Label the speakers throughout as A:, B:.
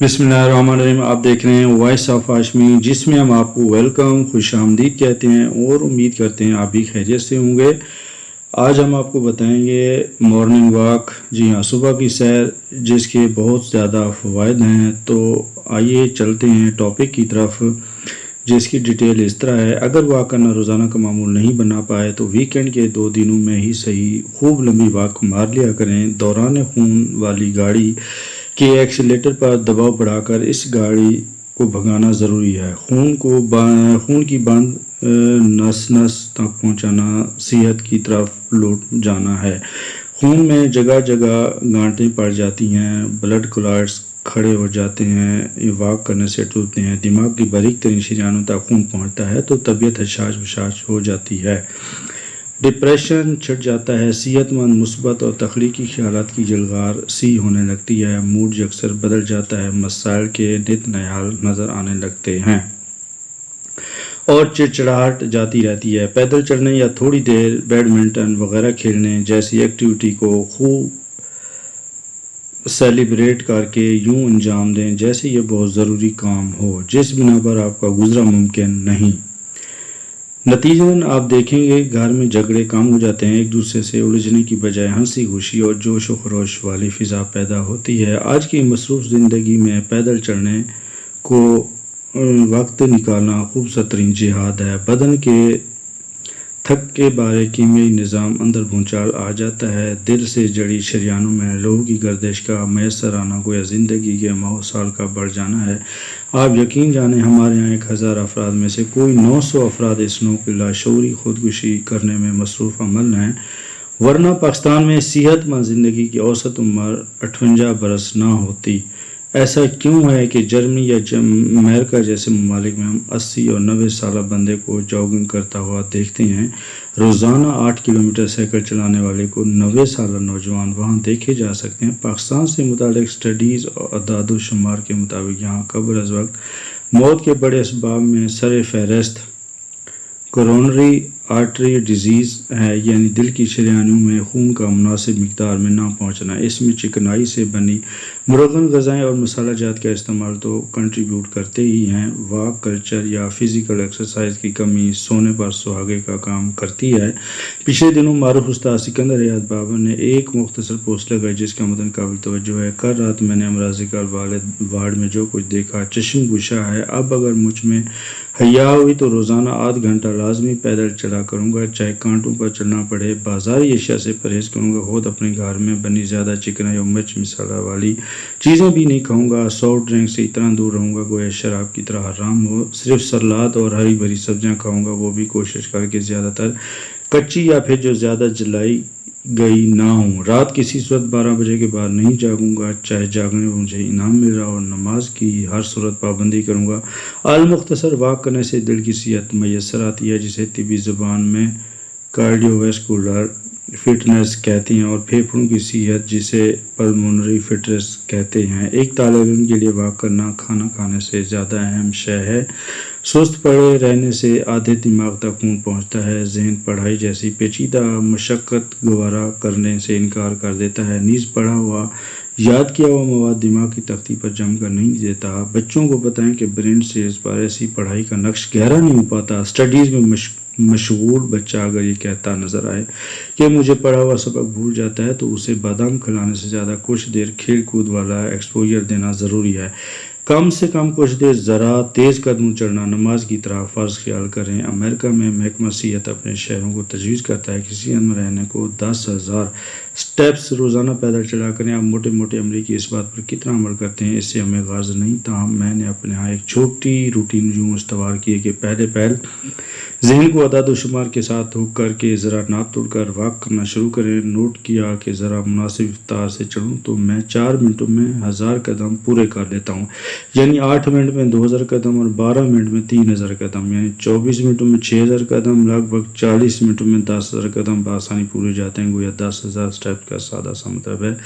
A: बिस्मिल्लाहिर्रहमानिर्रहीम। आप देख रहे हैं वॉइस ऑफ हाशमी, जिसमें हम आपको वेलकम खुश आमदीद कहते हैं और उम्मीद करते हैं आप भी खैरियत से होंगे। आज हम आपको बताएंगे मॉर्निंग वॉक, जी हाँ सुबह की सैर, जिसके बहुत ज़्यादा फ़वाइद हैं। तो आइए चलते हैं टॉपिक की तरफ, जिसकी डिटेल इस तरह है। अगर वॉक करना रोज़ाना का मामूल नहीं बना पाए तो वीकेंड के 2 दिनों में ही सही खूब लंबी वॉक मार लिया करें। दौरान खून वाली गाड़ी के एक्सीलेटर पर दबाव बढ़ाकर इस गाड़ी को भगाना ज़रूरी है। खून की बांध नस नस तक पहुंचाना, सेहत की तरफ लौट जाना है। खून में जगह जगह गांठें पड़ जाती हैं, ब्लड क्लॉट्स खड़े हो जाते हैं, वॉक करने से टूटते हैं, दिमाग की बारीक तरीन शरीयानों तक खून पहुंचता है तो तबीयत हशाश बशाश हो जाती है, डिप्रेशन छिड़ जाता है, सेहतमंद मुस्बत और तख्लीकी ख्यालात की जलगार सी होने लगती है, मूड अक्सर बदल जाता है, मसाइल के नित नए हल नज़र आने लगते हैं और चिड़चिड़ाहट जाती रहती है। पैदल चलने या थोड़ी देर बैडमिंटन वगैरह खेलने जैसी एक्टिविटी को खूब सेलिब्रेट करके यूं अंजाम दें जैसे ये बहुत ज़रूरी काम हो, जिस बिना पर आपका गुजरा मुमकिन नहीं। नतीजतन आप देखेंगे घर में झगड़े कम हो जाते हैं, एक दूसरे से उलझने की बजाय हंसी खुशी और जोश व खरोश वाली फ़िज़ा पैदा होती है। आज की मसरूफ़ ज़िंदगी में पैदल चलने को वक्त निकालना खूबसूरत तरीन जिहाद है। बदन के थक के बारे कीमियाई निज़ाम अंदर भूचाल आ जाता है, दिल से जड़ी शरियानों में लहू की गर्दिश का मैसर आना गोया ज़िंदगी के माह साल का बढ़ जाना है। आप यकीन जानें, हमारे यहाँ 1000 अफराद में से कोई 900 अफराद इस नौ की लाशऊरी खुदकुशी करने में मसरूफ़ अमल हैं, वरना पाकिस्तान में सेहतमंद ज़िंदगी की औसत उम्र 58 बरस ना होती। ऐसा क्यों है कि जर्मनी या अमेरिका जैसे ममालिक में हम 80 और 90 साल बंदे को जॉगिंग करता हुआ देखते हैं। रोज़ाना 8 किलोमीटर साइकिल चलाने वाले को 90 साल नौजवान वहाँ देखे जा सकते हैं। पाकिस्तान से मुतालिक स्टडीज़ और अदाद शुमार के मुताबिक यहाँ कब्र अज़ वक्त मौत के बड़े असबाब में सर फहरिस्त कोरोनरी आर्टरी डिजीज़ है, यानी दिल की शरियानों में खून का मुनासिब मिकदार में ना पहुँचना। इसमें चिकनाई से बनी मुरगन ग़ज़ाएँ और मसाला जात का इस्तेमाल तो कंट्रीब्यूट करते ही हैं। वॉक कल्चर या फ़िज़िकल एक्सरसाइज की कमी सोने पर सुहागे का काम करती है। पिछले दिनों मारूफ उस्ताद सिकंदर हयात बाबर ने एक मुख्तसर पोस्ट लगाई जिसका मतन काबिल तवज्जो है। कल रात मैंने अमराज़िकल वार्ड में जो कुछ देखा चश्म गुशा है। अब अगर मुझ में हया हुई तो रोज़ाना आध घंटा लाजमी पैदल चला करूँगा, चाहे कांटों पर चलना पड़े। बाज़ारी अशिया से परहेज़ करूँगा, खुद अपने घर में बनी ज़्यादा चिकनाई और मिर्च मसाला वाली चीज़ें भी नहीं खाऊँगा। सॉफ्ट ड्रिंक से इतना दूर रहूँगा गोया शराब की तरह हराम हो। सिर्फ सलाद और हरी भरी सब्जियाँ खाऊँगा, वो भी कोशिश करके ज़्यादातर कच्ची या फिर जो ज़्यादा जलाई गई ना हूँ। रात किसी सूरत 12 बजे के बाद नहीं जागूंगा, चाहे जागने में मुझे इनाम मिल रहा हो। नमाज की हर सूरत पाबंदी करूँगा। मुख्तसर वॉक करने से दिल की सेहत मैसर आती है, जिसे तिबी ज़ुबान में कार्डियोवैस्कुलर फिटनेस कहते हैं, और फेफड़ों की सेहत जिसे पल्मोनरी फिटनेस कहते हैं। एक तालिब इल्म के लिए वॉक करना खाना खाने से ज़्यादा अहम शय है। सुस्त पड़े रहने से आधे दिमाग तक खून पहुंचता है। जहन पढ़ाई जैसी पेचीदा मशक्क़त गवारा करने से इनकार कर देता है। नीज़ पढ़ा हुआ याद किया हुआ मवाद दिमाग की तख्ती पर जम कर नहीं देता। बच्चों को बताएं कि ब्रेन स्टेज पर ऐसी पढ़ाई का नक्श गहरा नहीं हो पाता। स्टडीज़ में मशगूल बच्चा अगर ये कहता नज़र आए कि मुझे पढ़ा हुआ सबक भूल जाता है, तो उसे बादाम खिलाने से ज़्यादा कुछ देर खेल कूद वाला एक्सपोजर देना ज़रूरी है। कम से कम कुछ देर ज़रा तेज़ कदम चलना नमाज की तरह फ़र्ज़ ख्याल करें। अमेरिका में महकमा सेहत अपने शहरों को तजवीज़ करता है कि सेहत में रहने को 10,000 स्टेप्स रोज़ाना पैदल चला करें। अब मोटे मोटे अमरीकी इस बात पर कितना अमल करते हैं इससे हमें गाज़ नहीं, ताहम मैंने अपने यहाँ एक छोटी रूटीन यूँ इस्तवार की है कि पहले जहन को अदाद शुमार के साथ हुक करके ज़रा नाप तोड़ कर वॉक करना शुरू करें। नोट किया कि ज़रा मुनासिब रफ्तार से चलूँ तो मैं 4 मिनटों में 1000 कदम पूरे कर लेता हूँ, यानी 8 मिनट में 2000 कदम और 12 मिनट में 3000 कदम, यानी 24 मिनटों में 6000 कदम, लगभग 40 मिनटों में 10,000 कदम बआसानी पूरे हो जाते हैं। गोया 10,000 स्टेप का सादा सा मतलब है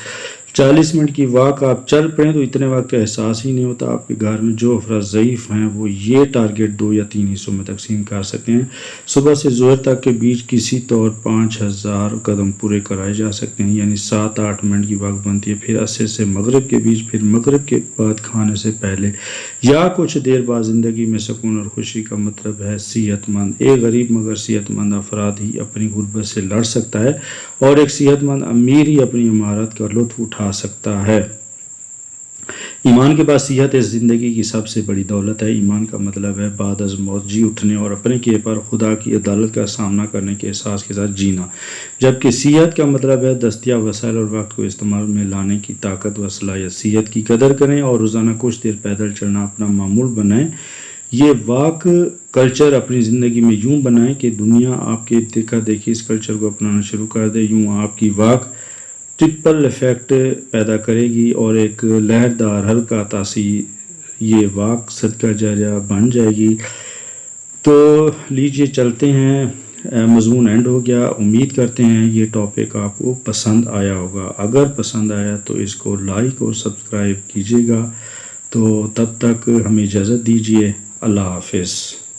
A: 40 منٹ کی واک آپ چل پڑیں تو اتنے وقت کا احساس ہی نہیں ہوتا. آپ کے گھر میں جو افراد ضعیف ہیں وہ یہ ٹارگٹ 2 یا 3 حصوں میں تقسیم کر سکتے ہیں. صبح سے ظہر تک کے بیچ کسی طور 5000 قدم پورے کرائے جا سکتے ہیں، یعنی 7-8 منٹ کی وقت بنتی ہے. پھر عصر سے مغرب کے بیچ، پھر مغرب کے بعد کھانے سے پہلے یا کچھ دیر بعد. زندگی میں سکون اور خوشی کا مطلب ہے صحت مند. ایک غریب مگر صحت مند افراد ہی اپنی غربت سے لڑ سکتا ہے، اور ایک صحت مند امیر ہی اپنی عمارت کا لطف اٹھا سکتا ہے. ایمان کے بعد صحت اس زندگی کی سب سے بڑی دولت ہے. ایمان کا مطلب ہے بعد از موت جی اٹھنے اور اپنے کیے پر خدا کی عدالت کا سامنا کرنے کے احساس کے ساتھ جینا، جبکہ صحت کا مطلب ہے دستیاب وسائل اور وقت کو استعمال میں لانے کی طاقت و صلاحیت. صحت کی قدر کریں اور روزانہ کچھ دیر پیدل چلنا اپنا معمول بنائیں. یہ واک کلچر اپنی زندگی میں یوں بنائیں کہ دنیا آپ کے دیکھا دیکھی اس کلچر کو اپنانا شروع کر دے. یوں آپ کی واک ٹرپل ایفیکٹ پیدا کرے گی اور ایک لہردار ہلکا تاثیر یہ واک صدقہ جاریہ بن جائے گی. تو لیجیے چلتے ہیں، مضمون اینڈ ہو گیا. امید کرتے ہیں یہ ٹاپک آپ کو پسند آیا ہوگا. اگر پسند آیا تو اس کو لائک اور سبسکرائب کیجیے گا. تو تب تک ہمیں اجازت دیجیے. اللہ حافظ.